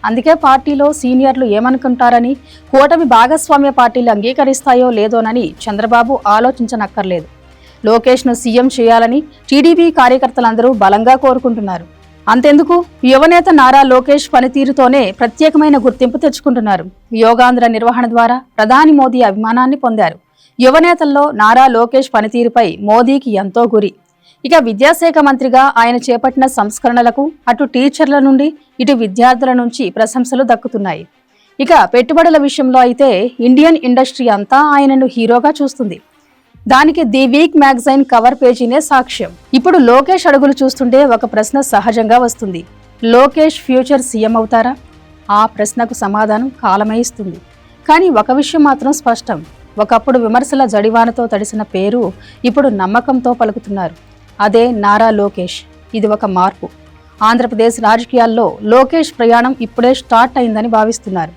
అందుకే పార్టీలో సీనియర్లు ఏమనుకుంటారని, కూటమి భాగస్వామ్య పార్టీలు అంగీకరిస్తాయో లేదోనని చంద్రబాబు ఆలోచించనక్కర్లేదు. లోకేష్ను సీఎం చేయాలని టీడీపీ కార్యకర్తలందరూ బలంగా కోరుకుంటున్నారు. అంతెందుకు, యువనేత నారా లోకేష్ పనితీరుతోనే ప్రత్యేకమైన గుర్తింపు తెచ్చుకుంటున్నారు. యోగాంధ్ర నిర్వహణ ద్వారా ప్రధాని మోదీ అభిమానాన్ని పొందారు. యువనేతల్లో నారా లోకేష్ పనితీరుపై మోదీకి ఎంతో గురి. ఇక విద్యాశాఖ మంత్రిగా ఆయన చేపట్టిన సంస్కరణలకు అటు టీచర్ల నుండి ఇటు విద్యార్థుల నుంచి ప్రశంసలు దక్కుతున్నాయి. ఇక పెట్టుబడుల విషయంలో అయితే ఇండియన్ ఇండస్ట్రీ అంతా ఆయనను హీరోగా చూస్తుంది. దానికి ది వీక్ మ్యాగజైన్ కవర్ పేజీనే సాక్ష్యం. ఇప్పుడు లోకేష్ అడుగులు చూస్తుంటే ఒక ప్రశ్న సహజంగా వస్తుంది. లోకేష్ ఫ్యూచర్ సీఎం అవుతారా? ఆ ప్రశ్నకు సమాధానం కాలమే ఇస్తుంది. కానీ ఒక విషయం మాత్రం స్పష్టం. ఒకప్పుడు విమర్శల జడివానతో తడిసిన పేరు ఇప్పుడు నమ్మకంతో పలుకుతున్నారు. అదే నారా లోకేష్. ఇది ఒక మార్పు. ఆంధ్రప్రదేశ్ రాజకీయాల్లో లోకేష్ ప్రయాణం ఇప్పుడే స్టార్ట్ అయిందని భావిస్తున్నారు.